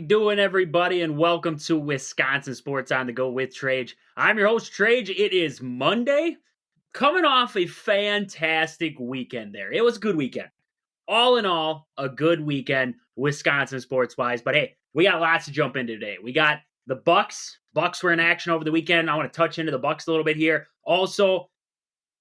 doing, everybody, and welcome to Wisconsin Sports on the Go with TraG. I'm your host, TraG. It is Monday, coming off a fantastic weekend there. It was a good weekend. All in all, a good weekend, Wisconsin sports-wise. But hey, we got lots to jump into today. We got the Bucks. Bucks were in action over the weekend. I want to touch into the Bucks a little bit here. Also,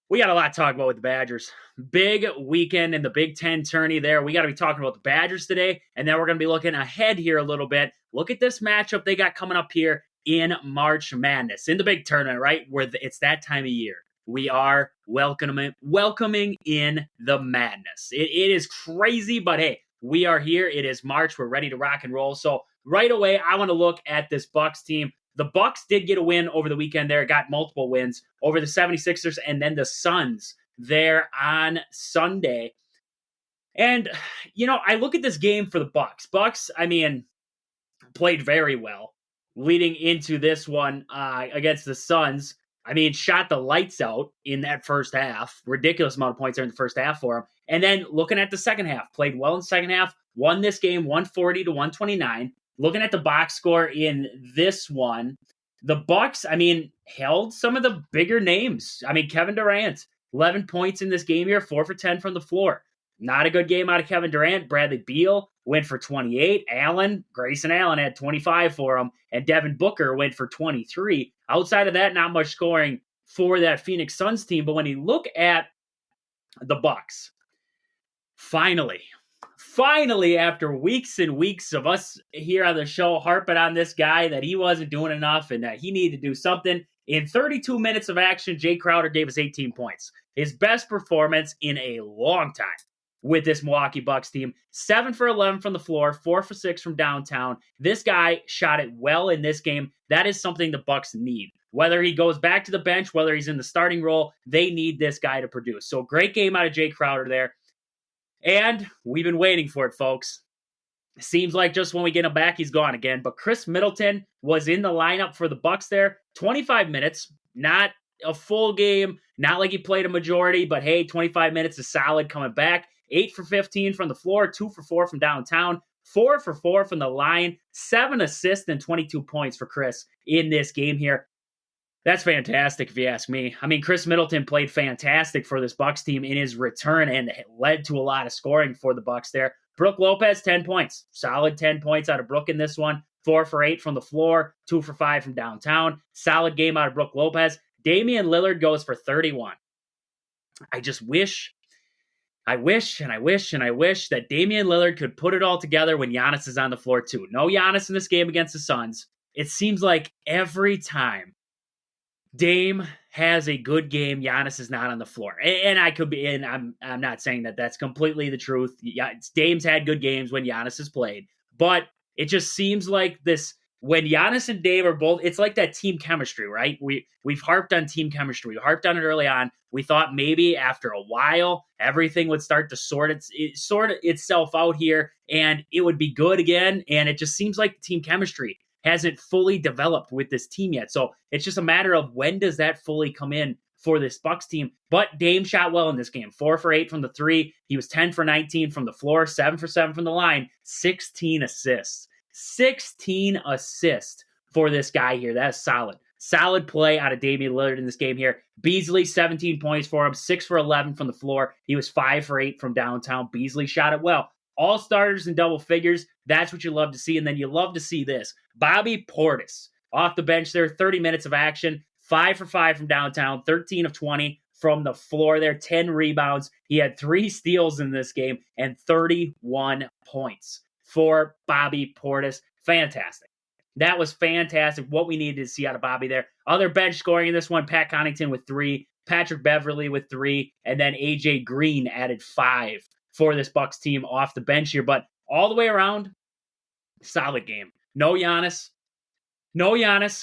we got a lot to talk about with the Badgers. Big weekend in the Big Ten tourney there. We got to be talking about the Badgers today, and then we're going to be looking ahead here a little bit. Look at this matchup they got coming up here in March Madness, in the big tournament, right, where it's that time of year. We are welcoming in the madness. It is crazy, but hey, we are here. It is March. We're ready to rock and roll. So right away, I want to look at this Bucks team. The Bucks did get a win over the weekend there, got multiple wins over the 76ers and then the Suns there on Sunday. And, you know, I look at this game for the Bucks. Bucks, I mean, played very well leading into this one against the Suns. I mean, shot the lights out in that first half. Ridiculous amount of points there in the first half for them. And then looking at the second half, played well in the second half, won this game 140-129. Looking at the box score in this one, the Bucks, I mean, held some of the bigger names. I mean, Kevin Durant, 11 points in this game here, 4 for 10 from the floor. Not a good game out of Kevin Durant. Bradley Beal went for 28. Grayson Allen had 25 for him. And Devin Booker went for 23. Outside of that, not much scoring for that Phoenix Suns team. But when you look at the Bucks, finally, after weeks and weeks of us here on the show harping on this guy that he wasn't doing enough and that he needed to do something, in 32 minutes of action, Jae Crowder gave us 18 points. His best performance in a long time with this Milwaukee Bucks team. 7 for 11 from the floor, 4 for 6 from downtown. This guy shot it well in this game. That is something the Bucks need. Whether he goes back to the bench, whether he's in the starting role, they need this guy to produce. So great game out of Jae Crowder there. And we've been waiting for it, folks. Seems like just when we get him back, he's gone again. But Khris Middleton was in the lineup for the Bucks there. 25 minutes, not a full game, not like he played a majority, but hey, 25 minutes is solid coming back. 8 for 15 from the floor, 2 for 4 from downtown, 4 for 4 from the line, 7 assists and 22 points for Khris in this game here. That's fantastic if you ask me. I mean, Khris Middleton played fantastic for this Bucks team in his return and led to a lot of scoring for the Bucks there. Brook Lopez, 10 points. Solid 10 points out of Brook in this one. 4 for 8 from the floor, 2 for 5 from downtown. Solid game out of Brook Lopez. Damian Lillard goes for 31. I wish that Damian Lillard could put it all together when Giannis is on the floor too. No Giannis in this game against the Suns. It seems like every time Dame has a good game, Giannis is not on the floor. And I could be, and I'm not saying that that's completely the truth. Yeah, Dame's had good games when Giannis has played. But it just seems like this, when Giannis and Dame are both, it's like that team chemistry, right? We've harped on team chemistry. We harped on it early on. We thought maybe after a while, everything would start to sort itself out here, and it would be good again. And it just seems like team chemistry hasn't fully developed with this team yet. So it's just a matter of when does that fully come in for this Bucks team. But Dame shot well in this game. 4 for 8 from the 3. He was 10 for 19 from the floor, 7 for 7 from the line, 16 assists. 16 assists for this guy here. That is solid. Solid play out of Damian Lillard in this game here. Beasley, 17 points for him, 6 for 11 from the floor. He was 5 for 8 from downtown. Beasley shot it well. All starters in double figures. That's what you love to see. And then you love to see this. Bobby Portis off the bench there, 30 minutes of action, 5 for 5 from downtown, 13 of 20 from the floor there, 10 rebounds. He had 3 steals in this game and 31 points for Bobby Portis. Fantastic. That was fantastic. What we needed to see out of Bobby there. Other bench scoring in this one, Pat Connaughton with 3, Patrick Beverley with 3, and then AJ Green added 5 for this Bucks team off the bench here. But all the way around, solid game. No Giannis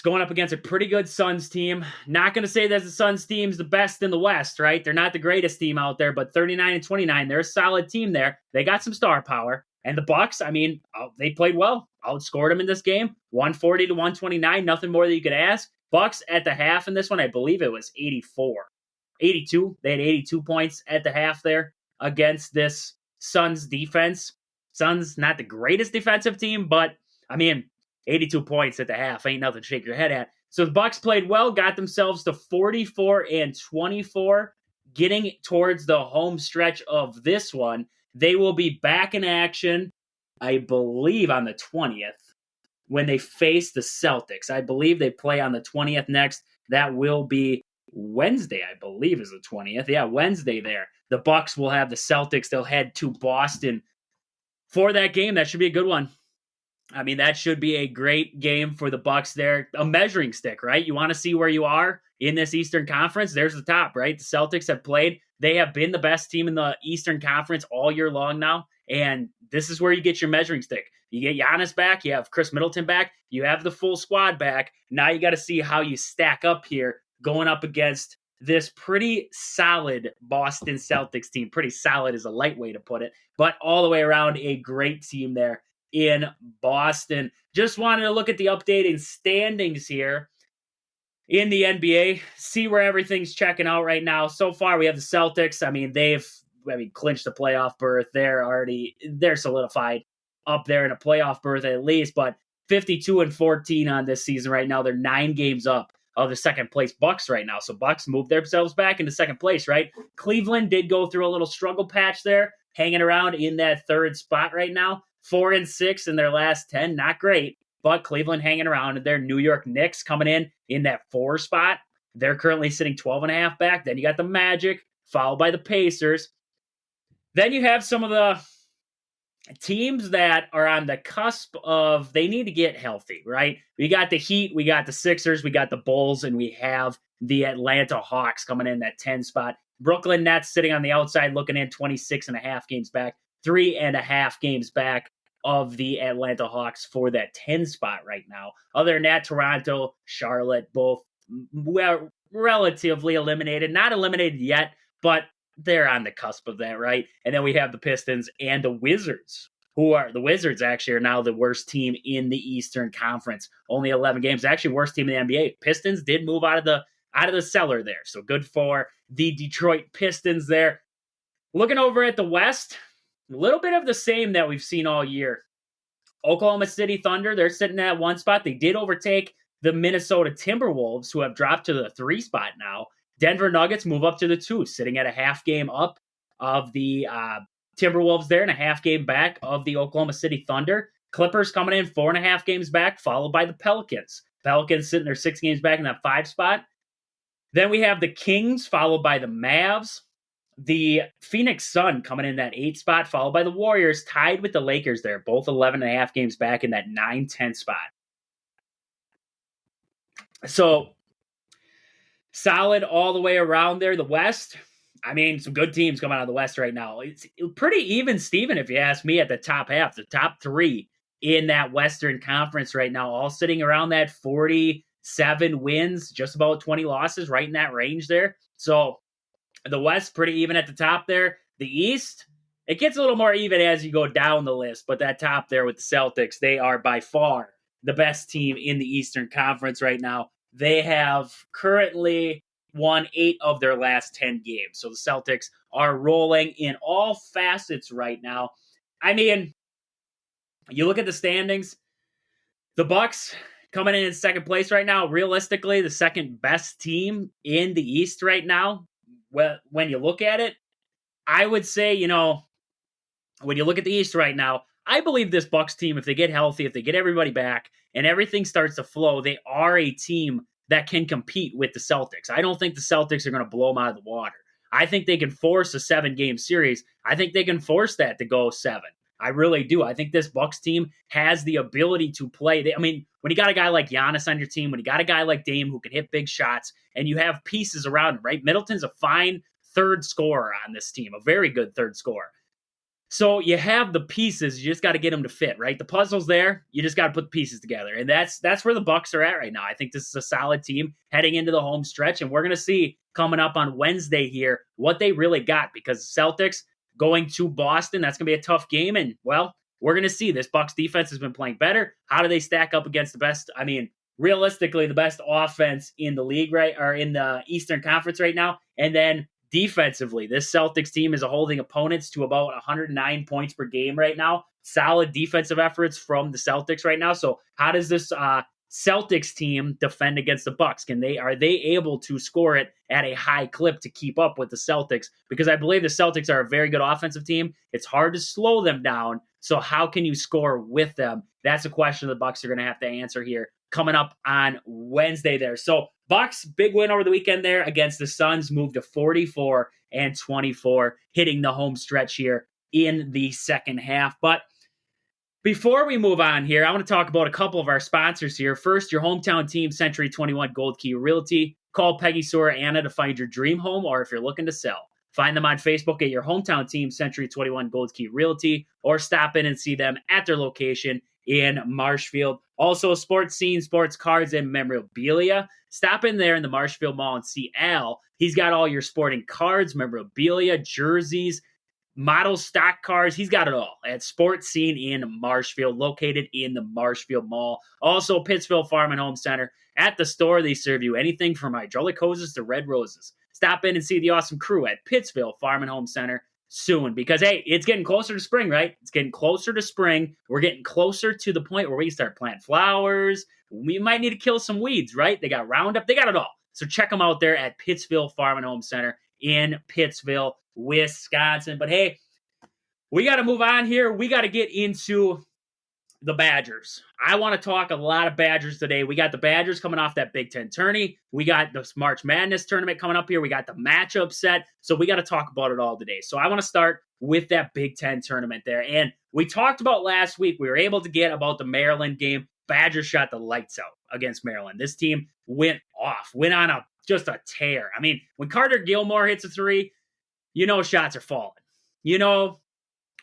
going up against a pretty good Suns team. Not going to say that the Suns team's the best in the West, right? They're not the greatest team out there, but 39-29, they're a solid team there. They got some star power. And the Bucks, I mean, they played well. Outscored them in this game, 140-129, nothing more than you could ask. Bucks at the half in this one, I believe it was 82. They had 82 points at the half there against this Suns defense. Suns, not the greatest defensive team, but I mean, 82 points at the half ain't nothing to shake your head at. So the Bucks played well, got themselves to 44-24, getting towards the home stretch of this one. They will be back in action, I believe, on the 20th when they face the Celtics. I believe they play on the 20th next. That will be Wednesday, I believe, is the 20th. Yeah, Wednesday there. The Bucks will have the Celtics. They'll head to Boston for that game. That should be a good one. I mean, that should be a great game for the Bucks there. A measuring stick, right? You want to see where you are in this Eastern Conference? There's the top, right? The Celtics have played. They have been the best team in the Eastern Conference all year long now, and this is where you get your measuring stick. You get Giannis back. You have Khris Middleton back. You have the full squad back. Now you got to see how you stack up here going up against this pretty solid Boston Celtics team. Pretty solid is a light way to put it, but all the way around a great team there in Boston. Just wanted to look at the updated standings here in the NBA, see where everything's checking out right now. So far, we have the Celtics. I mean, they've clinched the playoff berth. They're solidified up there in a playoff berth at least, but 52-14 on this season right now. They're 9 games up of the second place Bucks right now. So Bucks moved themselves back into second place, right? Cleveland did go through a little struggle patch there, hanging around in that third spot right now. 4-6 in their last 10, not great, but Cleveland hanging around. Their New York Knicks coming in that 4 spot. They're currently sitting 12.5 back. Then you got the Magic, followed by the Pacers. Then you have some of the teams that are on the cusp of they need to get healthy, right? We got the Heat, we got the Sixers, we got the Bulls, and we have the Atlanta Hawks coming in that 10 spot. Brooklyn Nets sitting on the outside looking in 26.5 games back. 3.5 games back of the Atlanta Hawks for that 10 spot right now. Other than that, Toronto, Charlotte, both relatively eliminated. Not eliminated yet, but they're on the cusp of that, right? And then we have the Pistons and the Wizards, the Wizards actually are now the worst team in the Eastern Conference. Only 11 games. Actually, worst team in the NBA. Pistons did move out of the cellar there. So good for the Detroit Pistons there. Looking over at the West, a little bit of the same that we've seen all year. Oklahoma City Thunder, they're sitting at 1 spot. They did overtake the Minnesota Timberwolves, who have dropped to the 3 spot now. Denver Nuggets move up to the 2, sitting at a half game up of the Timberwolves there and a half game back of the Oklahoma City Thunder. Clippers coming in 4.5 games back, followed by the Pelicans. Pelicans sitting there 6 games back in that 5 spot. Then we have the Kings, followed by the Mavs. The Phoenix Sun coming in that 8 spot, followed by the Warriors, tied with the Lakers there, both 11.5 games back in that 9-10 spot. So, solid all the way around there. The West, I mean, some good teams coming out of the West right now. It's pretty even, Steven, if you ask me, at the top half. The top 3 in that Western Conference right now, all sitting around that 47 wins, just about 20 losses, right in that range there. So, the West, pretty even at the top there. The East, it gets a little more even as you go down the list, but that top there with the Celtics, they are by far the best team in the Eastern Conference right now. They have currently won 8 of their last 10 games. So the Celtics are rolling in all facets right now. I mean, you look at the standings, the Bucks coming in second place right now, realistically, the second best team in the East right now. Well, when you look at it, I would say, when you look at the East right now, I believe this Bucks team, if they get healthy, if they get everybody back, and everything starts to flow, they are a team that can compete with the Celtics. I don't think the Celtics are going to blow them out of the water. I think they can force a 7-game series. I think they can force that to go 7. I really do. I think this Bucks team has the ability to play. When you got a guy like Giannis on your team, when you got a guy like Dame who can hit big shots, and you have pieces around him, right? Middleton's a fine third scorer on this team, a very good third scorer. So you have the pieces, you just got to get them to fit, right? The puzzle's there, you just got to put the pieces together. And that's where the Bucks are at right now. I think this is a solid team heading into the home stretch, and we're going to see coming up on Wednesday here what they really got, because the Celtics going to Boston, that's going to be a tough game, and, well, we're going to see. This Bucks defense has been playing better. How do they stack up against the best, realistically, the best offense in the league, right, or in the Eastern Conference right now? And then defensively, this Celtics team is holding opponents to about 109 points per game right now. Solid defensive efforts from the Celtics right now. So how does this Celtics team defend against the Bucks? Are they able to score it at a high clip to keep up with the Celtics? Because I believe the Celtics are a very good offensive team. It's hard to slow them down. So how can you score with them? That's a question the Bucks are going to have to answer here coming up on Wednesday there. So Bucks, big win over the weekend there against the Suns, moved to 44-24, hitting the home stretch here in the second half. But before we move on here, I want to talk about a couple of our sponsors here. First, your hometown team, Century 21 Gold Key Realty. Call Peggy, Sue, or Anna to find your dream home, or if you're looking to sell. Find them on Facebook at your hometown team, Century 21 Gold Key Realty, or stop in and see them at their location in Marshfield. Also, sports scene, sports cards, and memorabilia. Stop in there in the Marshfield Mall and see Al. He's got all your sporting cards, memorabilia, jerseys, model stock cars. He's got it all at Sports Scene in Marshfield, located in the Marshfield Mall. Also, Pittsville Farm and Home Center. At the store, they serve you anything from hydraulic hoses to red roses. Stop in and see the awesome crew at Pittsville Farm and Home Center soon, because, hey, it's getting closer to spring, right? It's getting closer to spring. We're getting closer to the point where we can start planting flowers. We might need to kill some weeds, right? They got Roundup. They got it all. So check them out there at Pittsville Farm and Home Center in Pittsville, Wisconsin. But hey, we got to move on here. We got to get into the Badgers. I want to talk a lot of Badgers today. We got the Badgers coming off that Big Ten tourney. We got the March Madness tournament coming up here. We got the matchup set. So we got to talk about it all today. So I want to start with that Big Ten tournament there. And we talked about last week, we were able to get about the Maryland game. Badgers shot the lights out against Maryland. This team went on just a tear. I mean, when Carter Gilmore hits a three, shots are falling.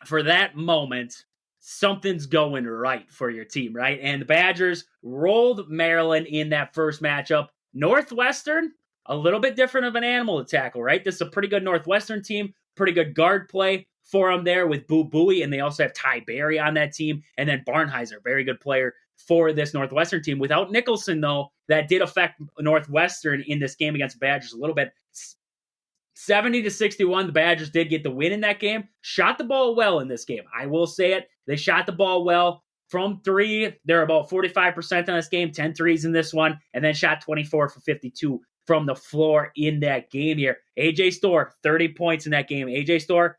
For that moment, something's going right for your team, right? And the Badgers rolled Maryland in that first matchup. Northwestern, a little bit different of an animal to tackle, right? This is a pretty good Northwestern team, pretty good guard play for them there with Boo Buie, and they also have Ty Berry on that team, and then Barnheiser, very good player for this Northwestern team. Without Nicholson, though, that did affect Northwestern in this game against the Badgers a little bit. 70-61, the Badgers did get the win in that game. Shot the ball well in this game. I will say it. They shot the ball well. From three, they're about 45% on this game, 10 threes in this one, and then shot 24 for 52 from the floor in that game here. AJ Storr, 30 points in that game. AJ Storr,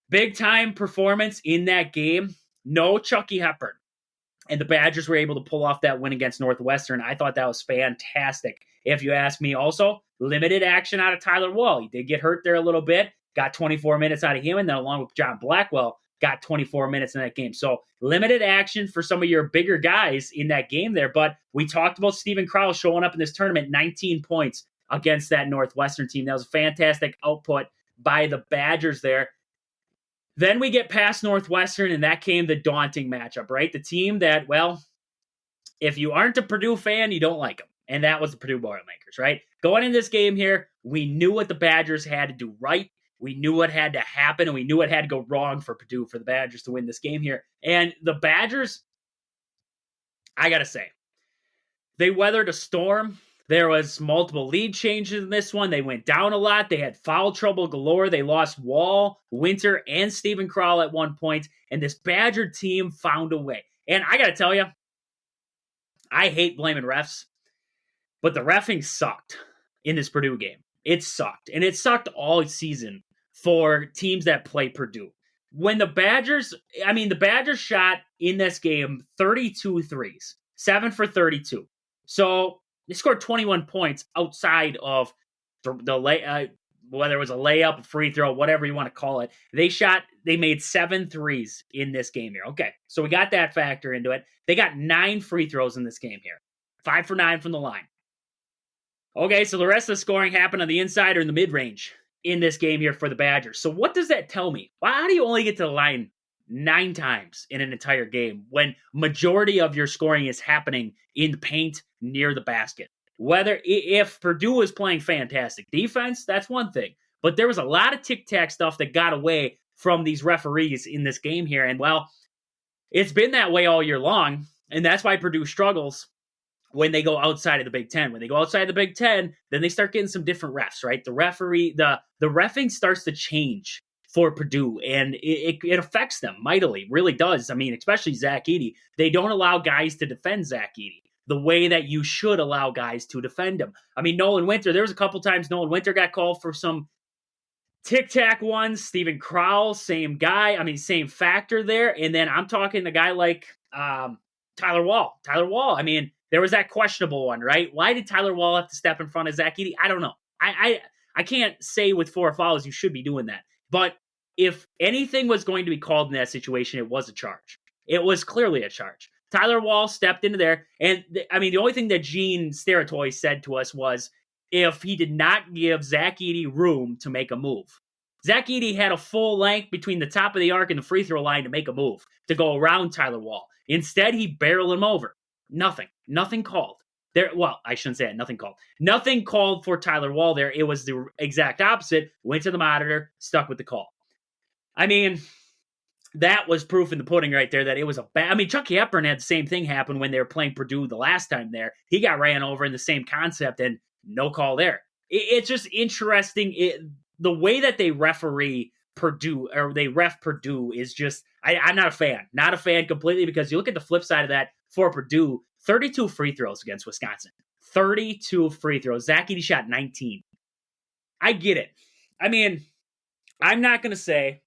big-time performance in that game. No Chucky Hepburn. And the Badgers were able to pull off that win against Northwestern. I thought that was fantastic, if you ask me. Also, limited action out of Tyler Wall. He did get hurt there a little bit. Got 24 minutes out of him, and then along with John Blackwell, got 24 minutes in that game. So limited action for some of your bigger guys in that game there. But we talked about Stephen Crowl showing up in this tournament, 19 points against that Northwestern team. That was a fantastic output by the Badgers there. Then we get past Northwestern, and that came the daunting matchup, right? The team that, well, if you aren't a Purdue fan, you don't like them. And that was the Purdue Boilermakers, right? Going in this game here, we knew what the Badgers had to do right. We knew what had to happen, and we knew what had to go wrong for Purdue, for the Badgers to win this game here. And the Badgers, I got to say, they weathered a storm. There was multiple lead changes in this one. They went down a lot. They had foul trouble galore. They lost Wall, Winter, and Stephen Crowl at one point. And this Badger team found a way. And I got to tell you, I hate blaming refs, but the reffing sucked in this Purdue game. It sucked. And it sucked all season for teams that play Purdue. When the Badgers shot in this game 32 threes, 7 for 32. So they scored 21 points outside of whether it was a layup, a free throw, whatever you want to call it. They made 7 threes in this game here. Okay, so we got that factor into it. They got 9 free throws in this game here. 5 for 9 from the line. Okay, so the rest of the scoring happened on the inside or in the mid-range in this game here for the Badgers. So what does that tell me? How do you only get to the line 9 times in an entire game when majority of your scoring is happening in the paint near the basket? If Purdue is playing fantastic defense, that's one thing. But there was a lot of tic-tac stuff that got away from these referees in this game here. And, well, it's been that way all year long, and that's why Purdue struggles when they go outside of the Big Ten. When they go outside of the Big Ten, then they start getting some different refs, right? The reffing starts to change for Purdue, and it affects them mightily, really does. I mean, especially Zach Edey. They don't allow guys to defend Zach Edey the way that you should allow guys to defend him. I mean, Nolan Winter, there was a couple times Nolan Winter got called for some tic-tac ones. Steven Crowl, same guy. I mean, same factor there. And then I'm talking a guy like Tyler Wall. Tyler Wall, I mean, there was that questionable one, right? Why did Tyler Wall have to step in front of Zach Edey? I don't know. I can't say with 4 fouls you should be doing that. But if anything was going to be called in that situation, it was a charge. It was clearly a charge. Tyler Wall stepped into there. And, the only thing that Gene Steratoy said to us was if he did not give Zach Edey room to make a move. Zach Edey had a full length between the top of the arc and the free throw line to make a move, to go around Tyler Wall. Instead, he barreled him over. Nothing called. Well, I shouldn't say that. Nothing called. Nothing called for Tyler Wall there. It was the exact opposite. Went to the monitor, stuck with the call. I mean, that was proof in the pudding right there that it was a bad... I mean, Chucky Hepburn had the same thing happen when they were playing Purdue the last time there. He got ran over in the same concept and no call there. It's just interesting. The way that they referee Purdue, or they ref Purdue, is just... I'm not a fan. Not a fan completely, because you look at the flip side of that for Purdue, 32 free throws against Wisconsin. 32 free throws. Zach Edey shot 19. I get it. I mean, I'm not going to say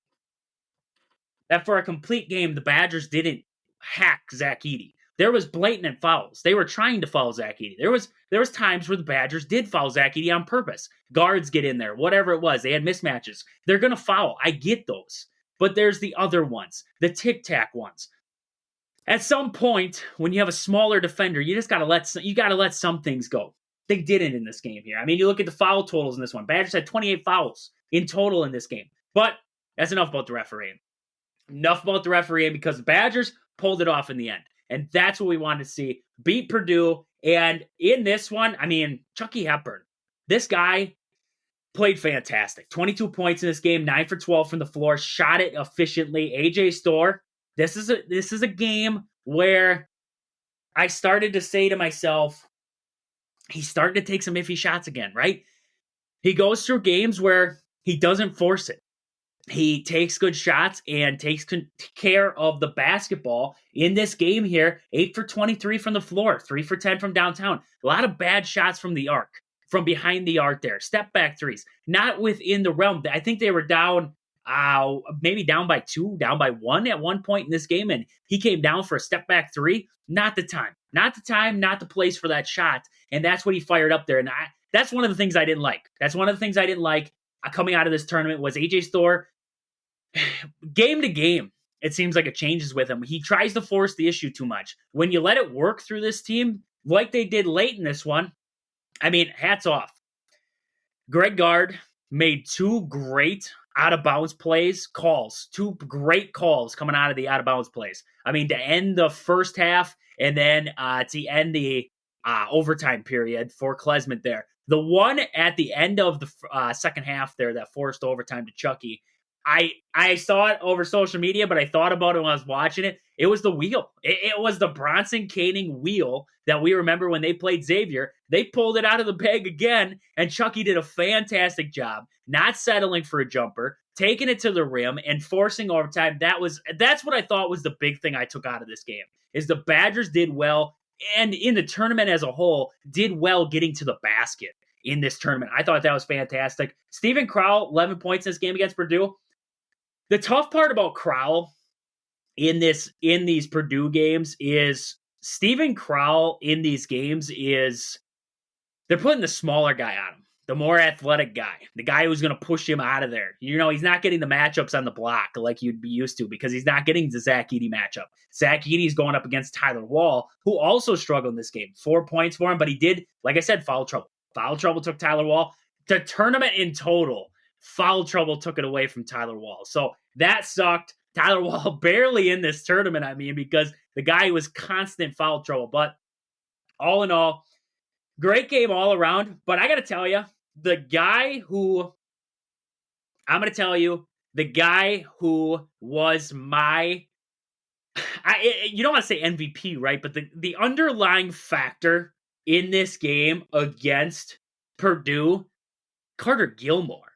that for a complete game, the Badgers didn't hack Zach Edey. There was blatant fouls. They were trying to foul Zach Edey. There was times where the Badgers did foul Zach Edey on purpose. Guards get in there, whatever it was. They had mismatches. They're going to foul. I get those. But there's the other ones, the tic-tac ones. At some point, when you have a smaller defender, you just got to let some things go. They didn't in this game here. I mean, you look at the foul totals in this one. Badgers had 28 fouls in total in this game. But that's enough about the refereeing. Enough about the refereeing, because the Badgers pulled it off in the end. And that's what we wanted to see. Beat Purdue. And in this one, I mean, Chucky Hepburn. This guy played fantastic. 22 points in this game, 9 for 12 from the floor, shot it efficiently. AJ Storr, this is a game where I started to say to myself, he's starting to take some iffy shots again, right? He goes through games where he doesn't force it. He takes good shots and takes care of the basketball. In this game here, 8 for 23 from the floor, 3 for 10 from downtown. A lot of bad shots from the arc, from behind the arc there. Step back threes, not within the realm. I think they were down, maybe down by 2, down by 1 at one point in this game, and he came down for a step back 3. Not the time, not the place for that shot, and that's what he fired up there. And that's one of the things I didn't like. That's one of the things I didn't like coming out of this tournament was AJ Storr. Game to game, it seems like it changes with him. He tries to force the issue too much. When you let it work through this team, like they did late in this one, I mean, hats off. Greg Gard made 2 great out-of-bounds calls. 2 great calls coming out of the out-of-bounds plays. I mean, to end the first half and then to end the overtime period for Klesmit there. The one at the end of the second half there that forced overtime to Chucky, I saw it over social media, but I thought about it when I was watching it. It was the wheel. It was the Bronson Caning wheel that we remember when they played Xavier. They pulled it out of the bag again, and Chucky did a fantastic job, not settling for a jumper, taking it to the rim, and forcing overtime. That's what I thought was the big thing I took out of this game, is the Badgers did well, and in the tournament as a whole, did well getting to the basket in this tournament. I thought that was fantastic. Steven Crowl, 11 points in this game against Purdue. The tough part about Crowl in these Purdue games is Steven Crowl in these games is they're putting the smaller guy on him, the more athletic guy, the guy who's going to push him out of there. You know, he's not getting the matchups on the block like you'd be used to, because he's not getting the Zach Edey matchup. Zach Edey's going up against Tyler Wall, who also struggled in this game. 4 points for him, but he did, like I said, foul trouble. Foul trouble took Tyler Wall. The tournament in total, foul trouble took it away from Tyler Wall. So that sucked. Tyler Wall barely in this tournament, because the guy was constant foul trouble. But all in all, great game all around. But I got to tell you, the guy who was my, you don't want to say MVP, right? But the underlying factor in this game against Purdue? Carter Gilmore.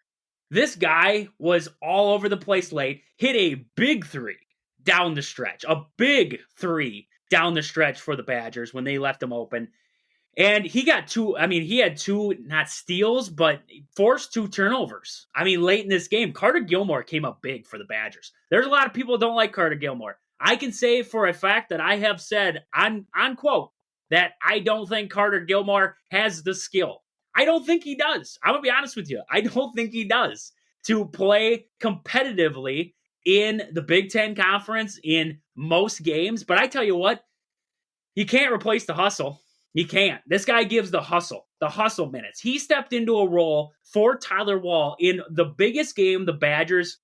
This guy was all over the place late, hit a big three down the stretch, a big three down the stretch for the Badgers when they left him open. And he got he had two, not steals, but forced two turnovers. Late in this game, Carter Gilmore came up big for the Badgers. There's a lot of people who don't like Carter Gilmore. I can say for a fact that I have said on quote that I don't think Carter Gilmore has the skill. I don't think he does. I'm going to be honest with you. I don't think he does to play competitively in the Big Ten Conference in most games. But I tell you what, you can't replace the hustle. You can't. This guy gives the hustle minutes. He stepped into a role for Tyler Wall in the biggest game the Badgers,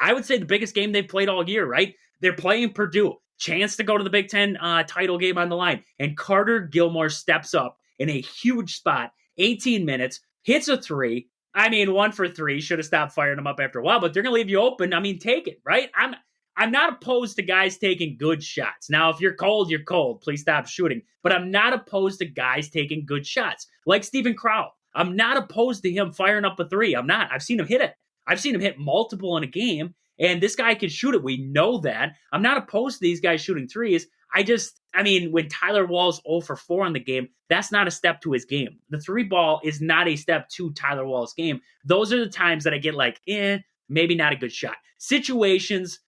I would say the biggest game they've played all year, right? They're playing Purdue. Chance to go to the Big Ten title game on the line. And Carter Gilmore steps up in a huge spot, 18 minutes, hits a three. 1 for 3. Should have stopped firing them up after a while, but they're going to leave you open. Take it, right? I'm not opposed to guys taking good shots. Now, if you're cold, you're cold. Please stop shooting. But I'm not opposed to guys taking good shots, like Steven Crowl. I'm not opposed to him firing up a three. I'm not. I've seen him hit it. I've seen him hit multiple in a game, and this guy can shoot it. We know that. I'm not opposed to these guys shooting threes. When Tyler Wall's 0 for 4 in the game, that's not a step to his game. The three ball is not a step to Tyler Wall's game. Those are the times that I get like, maybe not a good shot. Situations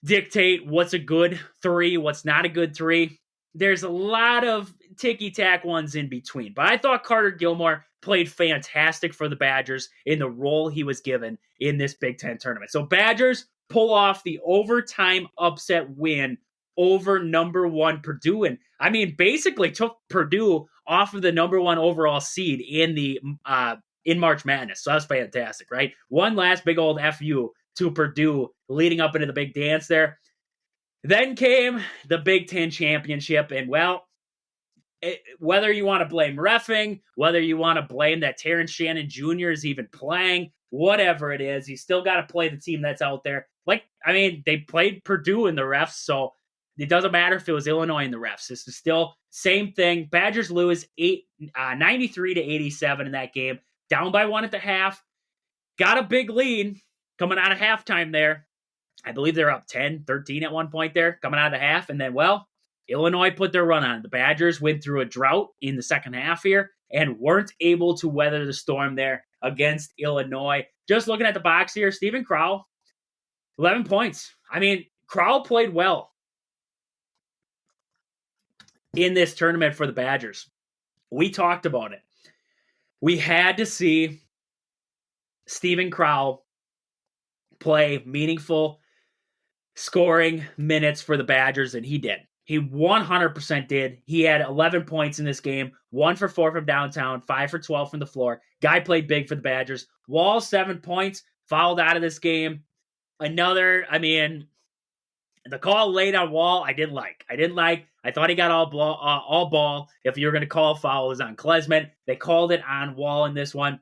dictate what's a good three, what's not a good three. There's a lot of ticky-tack ones in between. But I thought Carter Gilmore played fantastic for the Badgers in the role he was given in this Big Ten tournament. So Badgers pull off the overtime upset win over number 1 Purdue. And basically took Purdue off of the number 1 overall seed in the in March Madness. So that's fantastic, right? One last big old FU to Purdue leading up into the big dance there. Then came the Big Ten championship, and whether you want to blame reffing, whether you want to blame that Terrence Shannon Jr. is even playing, whatever it is, you still got to play the team that's out there. They played Purdue in the refs, so it doesn't matter if it was Illinois in the refs. This is still same thing. Badgers lose 93-87 in that game, down by 1 at the half. Got a big lead coming out of halftime there. I believe they're up 10-13 at one point there, coming out of the half. And then, Illinois put their run on. The Badgers went through a drought in the second half here and weren't able to weather the storm there against Illinois. Just looking at the box here, Steven Crowl, 11 points. Crowl played well in this tournament for the Badgers. We talked about it. We had to see Steven Crowl play meaningful scoring minutes for the Badgers, and he did. He 100% did. He had 11 points in this game, 1 for 4 from downtown, 5 for 12 from the floor. Guy played big for the Badgers. Wall, 7 points, fouled out of this game. The call late on Wall, I didn't like. I thought he got all ball. If you were going to call a foul, it was on Klesmit. They called it on Wall in this one.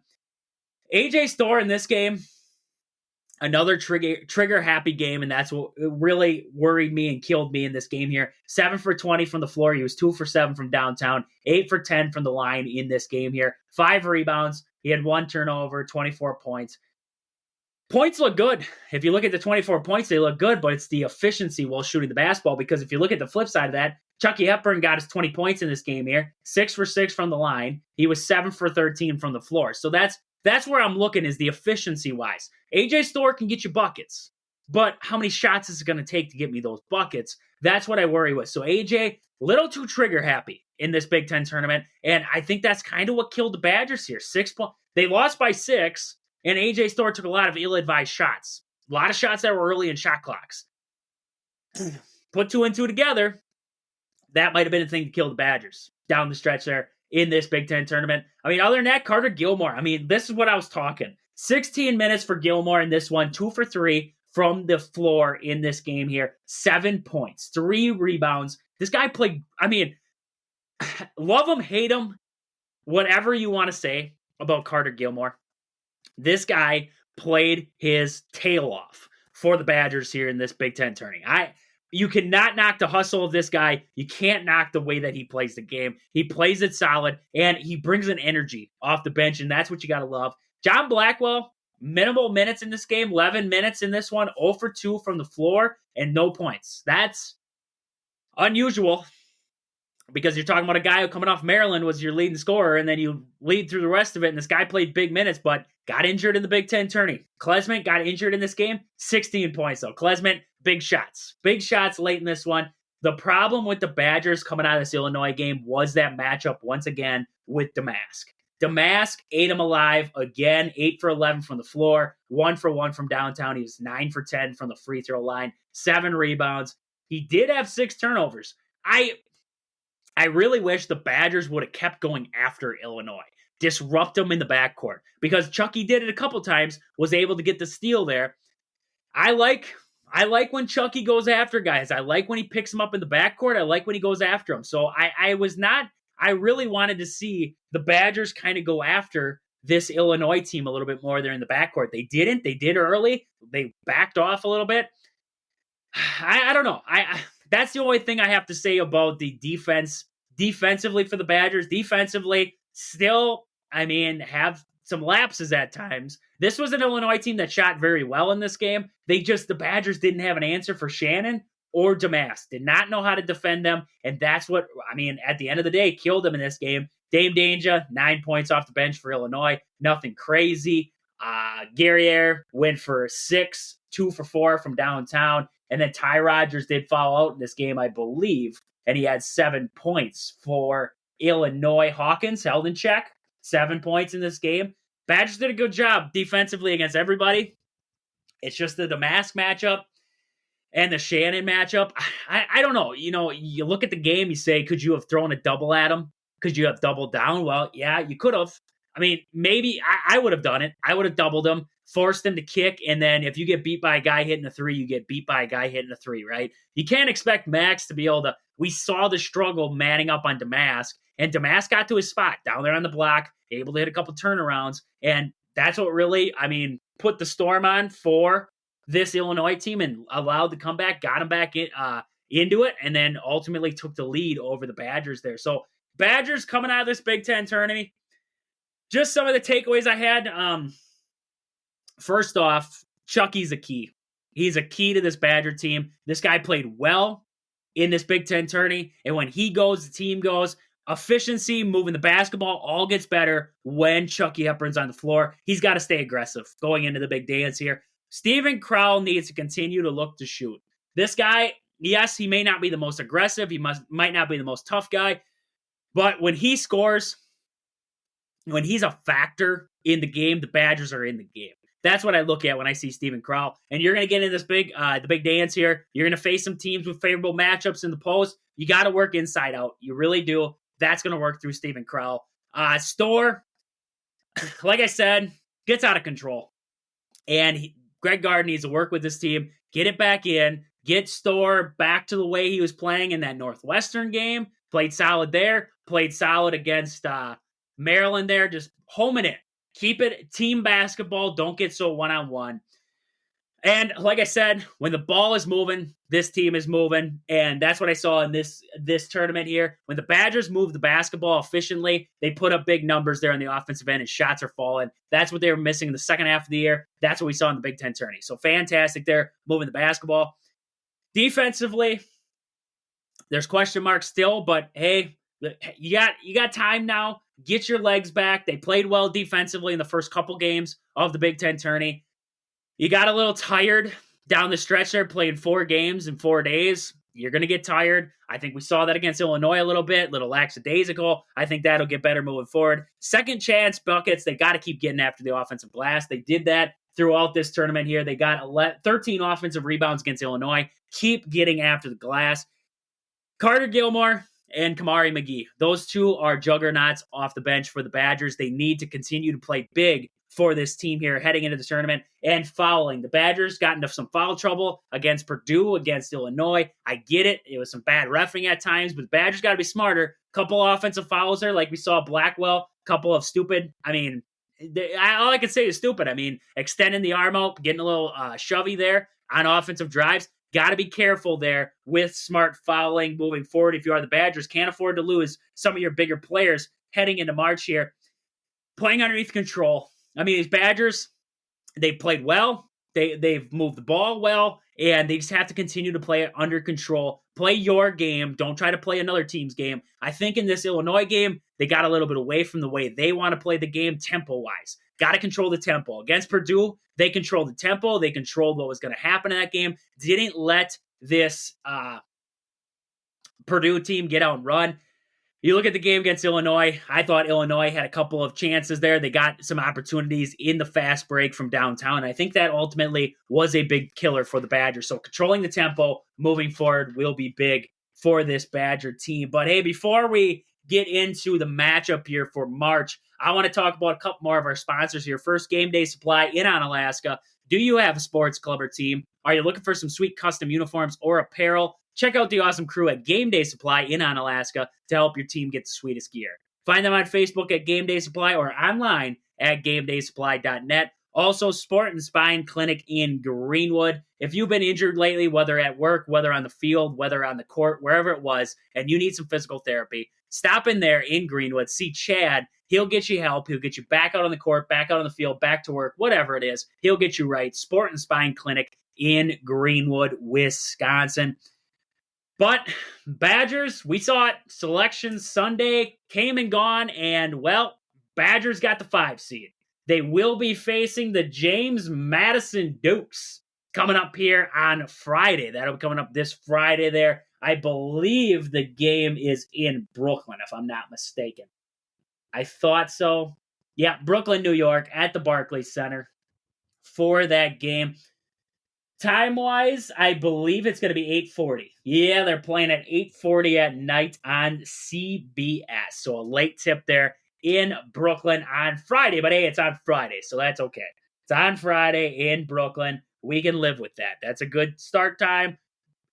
AJ Storr in this game, another trigger happy game, and that's what really worried me and killed me in this game here. 7 for 20 from the floor. He was 2 for 7 from downtown, 8 for 10 from the line in this game here. 5 rebounds. He had 1 turnover, 24 points. Points look good. If you look at the 24 points, they look good, but it's the efficiency while shooting the basketball, because if you look at the flip side of that, Chucky Hepburn got his 20 points in this game here, 6 for 6 from the line. He was 7 for 13 from the floor. So that's where I'm looking, is the efficiency-wise. AJ Storr can get you buckets, but how many shots is it going to take to get me those buckets? That's what I worry with. So AJ, little too trigger-happy in this Big Ten tournament, and I think that's kind of what killed the Badgers here. They lost by 6, and AJ Storr took a lot of ill-advised shots. A lot of shots that were early in shot clocks. Put 2 and 2 together, that might have been a thing to kill the Badgers down the stretch there in this Big Ten tournament. Other than that, Carter Gilmore, this is what I was talking. 16 minutes for Gilmore in this one, 2 for 3 from the floor in this game here. 7 points, 3 rebounds. This guy played, love him, hate him, whatever you want to say about Carter Gilmore. This guy played his tail off for the Badgers here in this Big Ten tourney. You cannot knock the hustle of this guy. You can't knock the way that he plays the game. He plays it solid, and he brings an energy off the bench, and that's what you got to love. John Blackwell, minimal minutes in this game, 11 minutes in this one, 0 for 2 from the floor, and no points. That's unusual because you're talking about a guy who coming off Maryland was your leading scorer, and then you lead through the rest of it, and this guy played big minutes, but got injured in the Big Ten tourney. Klesmit got injured in this game, 16 points, though. Klesmit, big shots late in this one. The problem with the Badgers coming out of this Illinois game was that matchup once again with Damask. Damask ate him alive again, 8 for 11 from the floor, 1 for 1 from downtown. He was 9 for 10 from the free throw line, 7 rebounds. He did have 6 turnovers. I really wish the Badgers would have kept going after Illinois, disrupt them in the backcourt, because Chucky did it a couple times, was able to get the steal there. I like when Chucky goes after guys. I like when he picks them up in the backcourt. I like when he goes after them. So I really wanted to see the Badgers kind of go after this Illinois team a little bit more there in the backcourt. They didn't. They did early. They backed off a little bit. I don't know. That's the only thing I have to say about the defensively for the Badgers. Defensively, still, have some lapses at times. This was an Illinois team that shot very well in this game. The Badgers didn't have an answer for Shannon or Damask. Did not know how to defend them, and that's what, at the end of the day, killed them in this game. Dame Danger, 9 points off the bench for Illinois. Nothing crazy. Guerriere went for 6, 2 for 4 from downtown. And then Ty Rodgers did foul out in this game, I believe, and he had 7 points for Illinois. Hawkins held in check, 7 points in this game. Badgers did a good job defensively against everybody. It's just the Damask matchup and the Shannon matchup. I don't know. You look at the game, you say, could you have thrown a double at him? Could you have doubled down? Well, yeah, you could have. Maybe I would have done it. I would have doubled him, forced him to kick, and then if you get beat by a guy hitting a 3, you get beat by a guy hitting a 3, right? You can't expect Max to be able to. We saw the struggle manning up on Damask, and Damask got to his spot down there on the block, able to hit a couple turnarounds, and that's what really, put the storm on for this Illinois team and allowed the comeback, got him back into it, and then ultimately took the lead over the Badgers there. So Badgers coming out of this Big Ten tournament. Just some of the takeaways I had. First off, Chucky's a key. He's a key to this Badger team. This guy played well in this Big Ten tourney, and when he goes, the team goes. Efficiency, moving the basketball, all gets better when Chucky Hepburn's on the floor. He's got to stay aggressive going into the big dance here. Steven Crowl needs to continue to look to shoot. This guy, yes, he may not be the most aggressive. He might not be the most tough guy, but when he scores, when he's a factor in the game, the Badgers are in the game. That's what I look at when I see Steven Crowl. And you're going to get in this the big dance here. You're going to face some teams with favorable matchups in the post. You got to work inside out. You really do. That's going to work through Steven Crowl. Storr, like I said, gets out of control. And Greg Gard needs to work with this team, get it back in, get Storr back to the way he was playing in that Northwestern game. Played solid there. Played solid against Maryland there, just homing it. Keep it team basketball. Don't get so one-on-one. And like I said, when the ball is moving, this team is moving. And that's what I saw in this tournament here. When the Badgers move the basketball efficiently, they put up big numbers there on the offensive end and shots are falling. That's what they were missing in the second half of the year. That's what we saw in the Big Ten tourney. So fantastic there, moving the basketball. Defensively, there's question marks still, but hey, you got time now. Get your legs back. They played well defensively in the first couple games of the Big Ten tourney. You got a little tired down the stretch there, playing 4 games in 4 days. You're going to get tired. I think we saw that against Illinois a little lackadaisical. I think that'll get better moving forward. Second chance buckets, they got to keep getting after the offensive glass. They did that throughout this tournament here. They got 13 offensive rebounds against Illinois. Keep getting after the glass. Carter Gilmore and Kamari McGee. Those two are juggernauts off the bench for the Badgers. They need to continue to play big for this team here heading into the tournament and fouling. The Badgers got into some foul trouble against Purdue, against Illinois. I get it. It was some bad reffing at times, but the Badgers got to be smarter. Couple offensive fouls there, like we saw Blackwell. Couple of stupid, all I can say is stupid. Extending the arm out, getting a little shovey there on offensive drives. Got to be careful there with smart fouling moving forward. If you are the Badgers, can't afford to lose some of your bigger players heading into March here. Playing underneath control. I mean, these Badgers, they played well. They've moved the ball well, and they just have to continue to play it under control. Play your game. Don't try to play another team's game. I think in this Illinois game, they got a little bit away from the way they want to play the game tempo-wise. Got to control the tempo. Against Purdue, they controlled the tempo. They controlled what was going to happen in that game. Didn't let this Purdue team get out and run. You look at the game against Illinois, I thought Illinois had a couple of chances there. They got some opportunities in the fast break from downtown. I think that ultimately was a big killer for the Badgers. So controlling the tempo moving forward will be big for this Badger team. But hey, before we get into the matchup here for March, I want to talk about a couple more of our sponsors here. First, Game Day Supply in Onalaska. Do you have a sports club or team? Are you looking for some sweet custom uniforms or apparel? Check out the awesome crew at Game Day Supply in Onalaska to help your team get the sweetest gear. Find them on Facebook at Game Day Supply or online at GameDaySupply.net. Also, Sport and Spine Clinic in Greenwood. If you've been injured lately, whether at work, whether on the field, whether on the court, wherever it was, and you need some physical therapy, stop in there in Greenwood. See Chad. He'll get you help. He'll get you back out on the court, back out on the field, back to work, whatever it is. He'll get you right. Sport and Spine Clinic in Greenwood, Wisconsin. But Badgers, we saw it. Selection Sunday came and gone, and, well, Badgers got the 5 seed. They will be facing the James Madison Dukes coming up here on Friday. That'll be coming up this Friday there. I believe the game is in Brooklyn, if I'm not mistaken. I thought so. Yeah, Brooklyn, New York, at the Barclays Center for that game. Time-wise, I believe it's going to be 8:40. Yeah, they're playing at 8:40 at night on CBS. So a late tip there in Brooklyn on Friday. But, hey, it's on Friday, so that's okay. It's on Friday in Brooklyn. We can live with that. That's a good start time.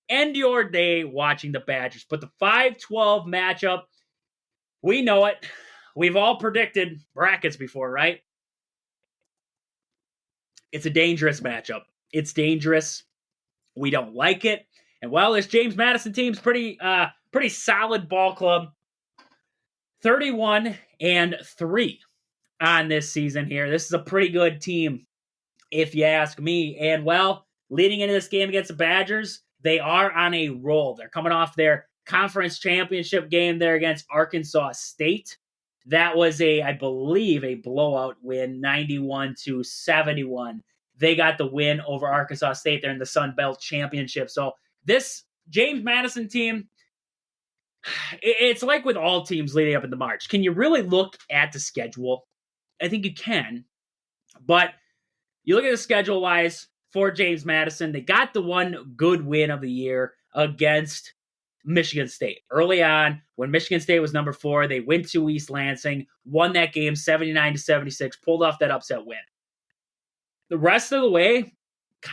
End your day watching the Badgers. But the 5-12 matchup, we know it. We've all predicted brackets before, right? It's a dangerous matchup. It's dangerous. We don't like it. And while this James Madison team's pretty solid ball club, 31-3 on this season here. This is a pretty good team, if you ask me. And, well, leading into this game against the Badgers, they are on a roll. They're coming off their conference championship game there against Arkansas State. That was I believe, a blowout win, 91-71. They got the win over Arkansas State there in the Sun Belt Championship. So this James Madison team, it's like with all teams leading up into March. Can you really look at the schedule? I think you can. But you look at the schedule-wise for James Madison, they got the one good win of the year against Michigan State. Early on, when Michigan State was number 4, they went to East Lansing, won that game 79-76, pulled off that upset win. The rest of the way,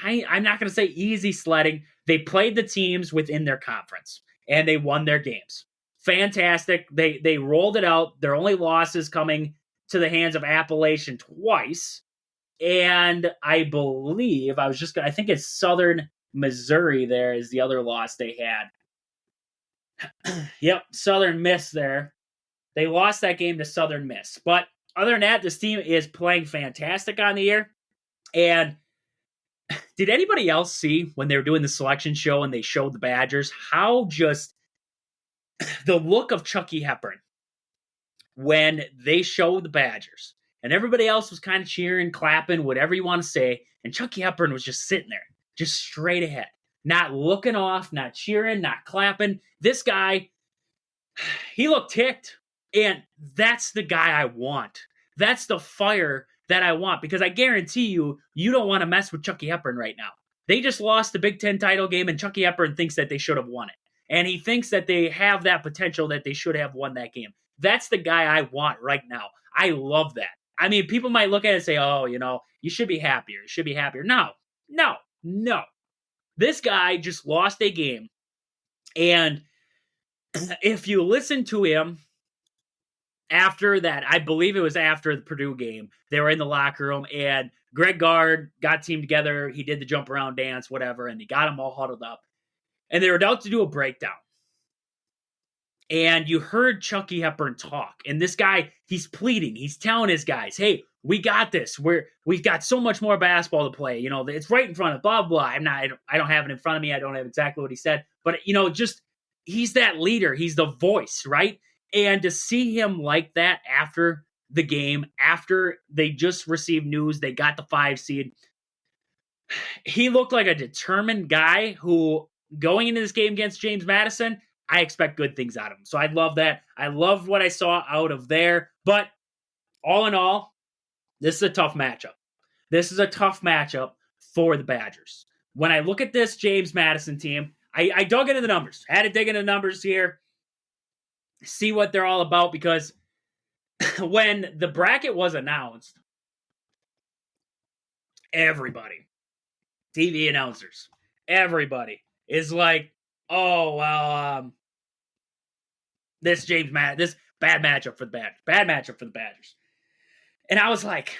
I'm not going to say easy sledding. They played the teams within their conference, and they won their games. Fantastic. They rolled it out. Their only losses coming to the hands of Appalachian twice. And I believe, I think it's Southern Missouri there is the other loss they had. Yep, Southern Miss there. They lost that game to Southern Miss. But other than that, this team is playing fantastic on the year. And did anybody else see when they were doing the selection show and they showed the Badgers how just the look of Chucky Hepburn when they showed the Badgers and everybody else was kind of cheering, clapping, whatever you want to say. And Chucky Hepburn was just sitting there, just straight ahead, not looking off, not cheering, not clapping. This guy, he looked ticked. And that's the guy I want. That's the fire that I want, because I guarantee you don't want to mess with Chucky Hepburn right now. They just lost the Big Ten title game, and Chucky Hepburn thinks that they should have won it. And he thinks that they have that potential that they should have won that game. That's the guy I want right now. I love that. I mean, people might look at it and say, oh, you should be happier. You should be happier. No. This guy just lost a game. And if you listen to him, after that, I believe it was after the Purdue game, they were in the locker room, and Greg Gard got team together. He did the jump around dance, whatever, and he got them all huddled up. And they were about to do a breakdown. And you heard Chucky Hepburn talk. And this guy, he's pleading. He's telling his guys, hey, we got this. We've got so much more basketball to play. It's right in front of blah, blah. I don't have it in front of me. I don't have exactly what he said. But, just he's that leader. He's the voice, right? And to see him like that after the game, after they just received news, they got the 5 seed, he looked like a determined guy who, going into this game against James Madison, I expect good things out of him. So I love that. I love what I saw out of there. But all in all, this is a tough matchup. This is a tough matchup for the Badgers. When I look at this James Madison team, I dug into the numbers. Had to dig into the numbers here, see what they're all about, because when the bracket was announced, everybody, TV announcers, everybody is like, oh, well, this bad matchup for the Badgers. Bad matchup for the Badgers. And I was like,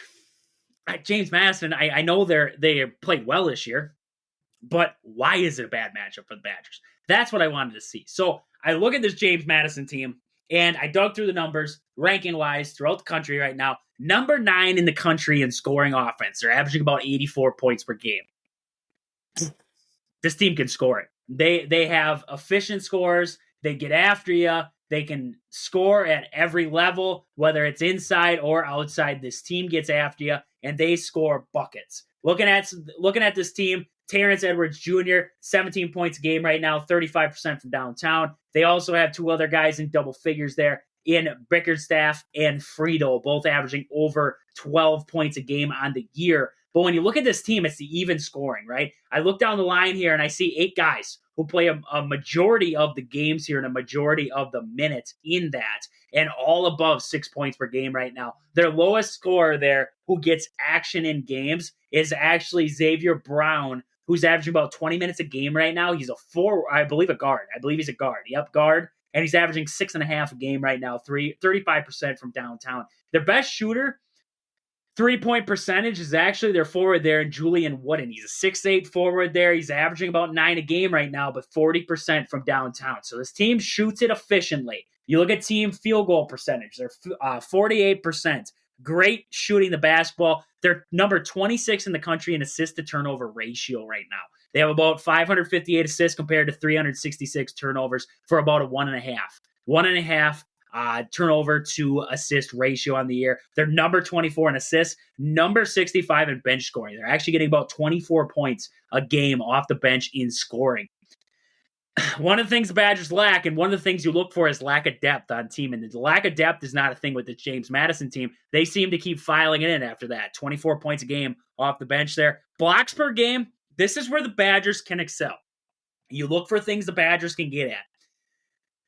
James Madison, I know they played well this year, but why is it a bad matchup for the Badgers? That's what I wanted to see. So I look at this James Madison team, and I dug through the numbers, ranking-wise, throughout the country right now. Number 9 in the country in scoring offense. They're averaging about 84 points per game. This team can score it. They have efficient scores. They get after you. They can score at every level, whether it's inside or outside. This team gets after you, and they score buckets. Looking at this team, Terrence Edwards Jr., 17 points a game right now, 35% from downtown. They also have 2 other guys in double figures there in Bickerstaff and Friedel, both averaging over 12 points a game on the year. But when you look at this team, it's the even scoring, right? I look down the line here and I see 8 guys who play a majority of the games here and a majority of the minutes in that, and all above 6 points per game right now. Their lowest scorer there who gets action in games is actually Xavier Brown, who's averaging about 20 minutes a game right now. He's a guard. I believe he's a guard. Yep, guard. And he's averaging 6.5 a game right now, 35% from downtown. Their best shooter, 3-point percentage, is actually their forward there, Julian Wooden. He's a 6'8 forward there. He's averaging about 9 a game right now, but 40% from downtown. So this team shoots it efficiently. You look at team field goal percentage. They're 48%. Great shooting the basketball. They're number 26 in the country in assist-to-turnover ratio right now. They have about 558 assists compared to 366 turnovers for about a 1.5. 1.5 turnover to assist ratio on the year. They're number 24 in assists, number 65 in bench scoring. They're actually getting about 24 points a game off the bench in scoring. One of the things the Badgers lack, and one of the things you look for, is lack of depth on team. And the lack of depth is not a thing with the James Madison team. They seem to keep filing it in after that. 24 points a game off the bench there. Blocks per game, this is where the Badgers can excel. You look for things the Badgers can get at.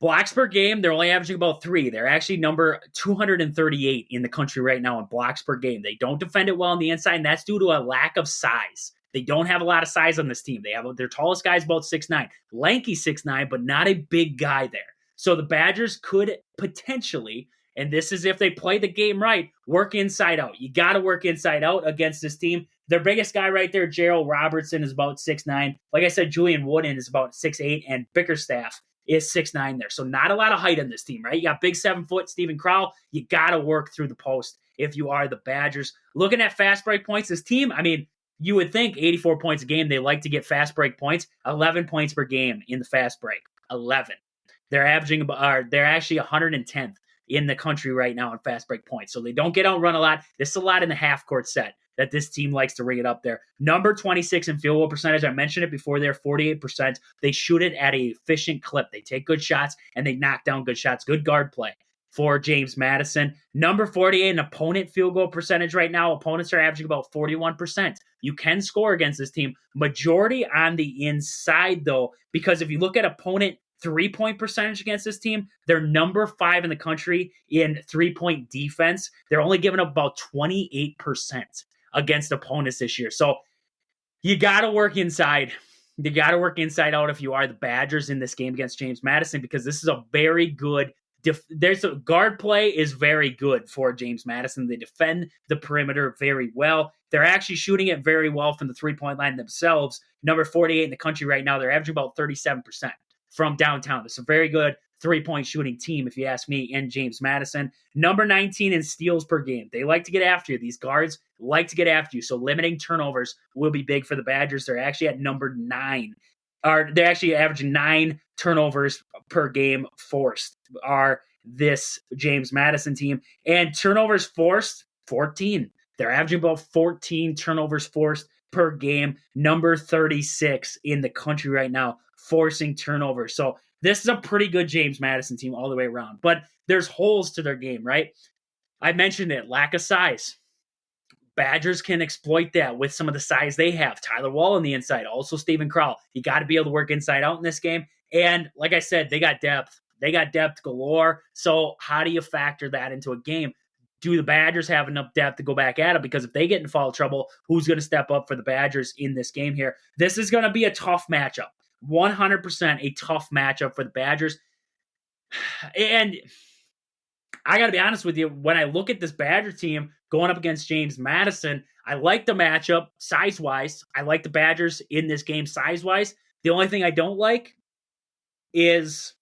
Blocks per game, they're only averaging about 3. They're actually number 238 in the country right now in blocks per game. They don't defend it well on the inside, and that's due to a lack of size. They don't have a lot of size on this team. They have their tallest guy is about 6'9", lanky 6'9", but not a big guy there. So the Badgers could potentially, and this is if they play the game right, work inside out. You got to work inside out against this team. Their biggest guy right there, Gerald Robertson, is about 6'9". Like I said, Julian Wooden is about 6'8", and Bickerstaff is 6'9" there. So not a lot of height on this team, right? You got big 7-foot Stephen Crowl. You got to work through the post if you are the Badgers. Looking at fast break points, this team, I mean, you would think 84 points a game, they like to get fast break points. 11 points per game in the fast break. 11. They're actually 110th in the country right now in fast break points. So they don't get outrun a lot. This is a lot in the half court set that this team likes to ring it up there. Number 26 in field goal percentage. I mentioned it before, they're 48%. They shoot it at an efficient clip. They take good shots and they knock down good shots. Good guard play for James Madison. Number 48 in opponent field goal percentage right now. Opponents are averaging about 41%. You can score against this team. Majority on the inside, though, because if you look at opponent 3-point percentage against this team, they're number 5 in the country in 3-point defense. They're only giving up about 28% against opponents this year. So you got to work inside. You got to work inside out if you are the Badgers in this game against James Madison, because this is a very good There's a guard play is very good for James Madison. They defend the perimeter very well. They're actually shooting it very well from the three-point line themselves. Number 48 in the country right now. They're averaging about 37% from downtown. It's a very good three-point shooting team, if you ask me, and James Madison. Number 19 in steals per game. They like to get after you. These guards like to get after you. So limiting turnovers will be big for the Badgers. They're actually at number 9. They're actually averaging 9 turnovers per game forced are this James Madison team. And turnovers forced, 14. They're averaging about 14 turnovers forced per game. Number 36 in the country right now, forcing turnovers. So this is a pretty good James Madison team all the way around. But there's holes to their game, right? I mentioned it, lack of size. Badgers can exploit that with some of the size they have. Tyler Wall on the inside, also Stephen Crowl. You got to be able to work inside out in this game. And like I said, they got depth. They got depth galore. So how do you factor that into a game? Do the Badgers have enough depth to go back at it? Because if they get in foul trouble, who's going to step up for the Badgers in this game here? This is going to be a tough matchup. 100% a tough matchup for the Badgers. And I got to be honest with you, when I look at this Badger team going up against James Madison, I like the matchup size-wise. I like the Badgers in this game size-wise. The only thing I don't like is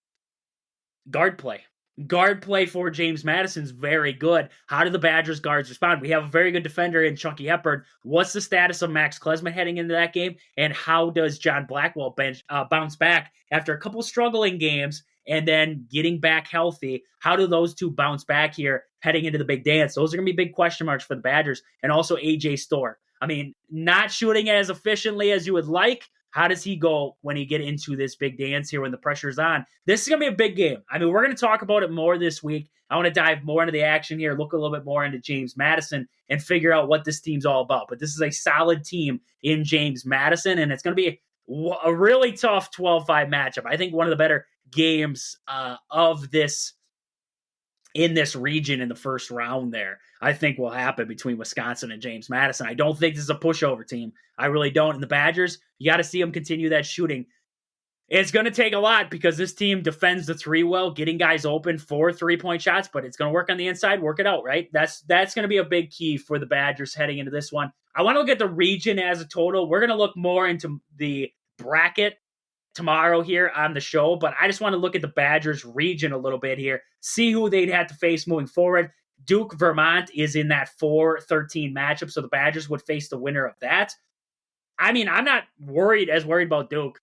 guard play. Guard play for James Madison's very good. How do the Badgers guards respond? We have a very good defender in Chucky Hepburn. What's the status of Max Klesman heading into that game? And how does John Blackwell bounce back after a couple struggling games and then getting back healthy? How do those two bounce back here heading into the big dance? Those are going to be big question marks for the Badgers. And also AJ Storr. I mean, not shooting as efficiently as you would like. How does he go when he get into this big dance here when the pressure's on? This is going to be a big game. I mean, we're going to talk about it more this week. I want to dive more into the action here, look a little bit more into James Madison, and figure out what this team's all about. But this is a solid team in James Madison, and it's going to be a really tough 12-5 matchup. I think one of the better games of this in this region in the first round there, I think will happen between Wisconsin and James Madison. I don't think this is a pushover team. I really don't. And the Badgers, you got to see them continue that shooting. It's going to take a lot because this team defends the three well, getting guys open for three-point shots, but it's going to work on the inside, work it out, right? That's going to be a big key for the Badgers heading into this one. I want to look at the region as a total. We're going to look more into the bracket tomorrow here on the show, but I just want to look at the Badgers region a little bit here, see who they'd have to face moving forward. Duke, Vermont is in that 4-13 matchup, so the Badgers would face the winner of that. I mean, I'm not worried about Duke.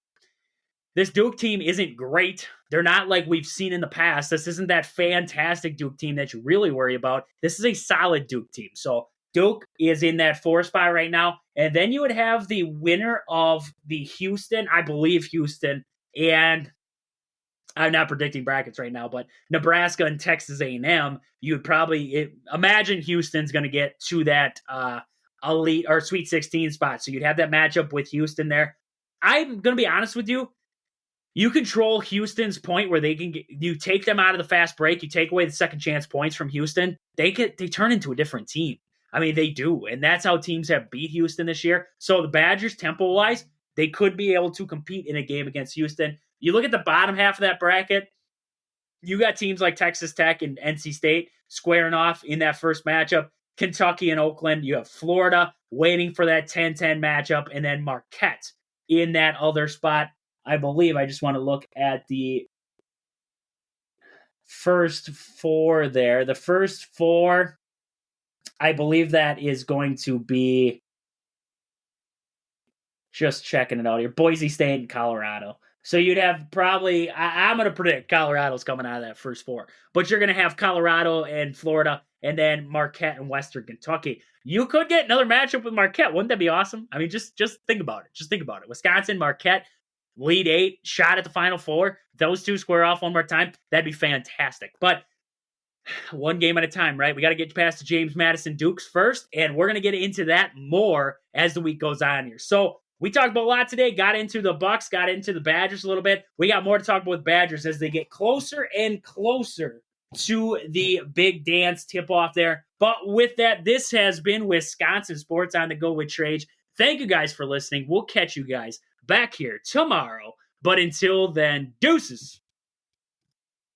This Duke team isn't great. They're not like we've seen in the past. This isn't that fantastic Duke team that you really worry about. This is a solid Duke team. So Duke is in that 4 spot right now. And then you would have the winner of the Houston, I believe Houston, and I'm not predicting brackets right now, but Nebraska and Texas A&M, you would probably imagine Houston's going to get to that elite or Sweet 16 spot. So you'd have that matchup with Houston there. I'm going to be honest with you. You control Houston's point where they can you take them out of the fast break. You take away the second chance points from Houston. They turn into a different team. I mean, they do. And that's how teams have beat Houston this year. So the Badgers, tempo-wise, they could be able to compete in a game against Houston. You look at the bottom half of that bracket, you got teams like Texas Tech and NC State squaring off in that first matchup. Kentucky and Oakland. You have Florida waiting for that 10-10 matchup. And then Marquette in that other spot. I believe I just want to look at the first 4 there. The first 4, I believe that is going to be, just checking it out here, Boise State and Colorado. So you'd have probably, I'm going to predict Colorado's coming out of that first 4. But you're going to have Colorado and Florida, and then Marquette and Western Kentucky. You could get another matchup with Marquette. Wouldn't that be awesome? I mean, just think about it. Just think about it. Wisconsin, Marquette, lead 8, shot at the Final Four. Those two square off one more time. That'd be fantastic. But one game at a time, right? We got to get past the James Madison Dukes first, and we're going to get into that more as the week goes on here. So we talked about a lot today. Got into the Bucks, got into the Badgers a little bit. We got more to talk about with Badgers as they get closer and closer to the big dance tip-off there. But with that, this has been Wisconsin Sports on the Go with TraG. Thank you guys for listening. We'll catch you guys back here tomorrow. But until then, deuces.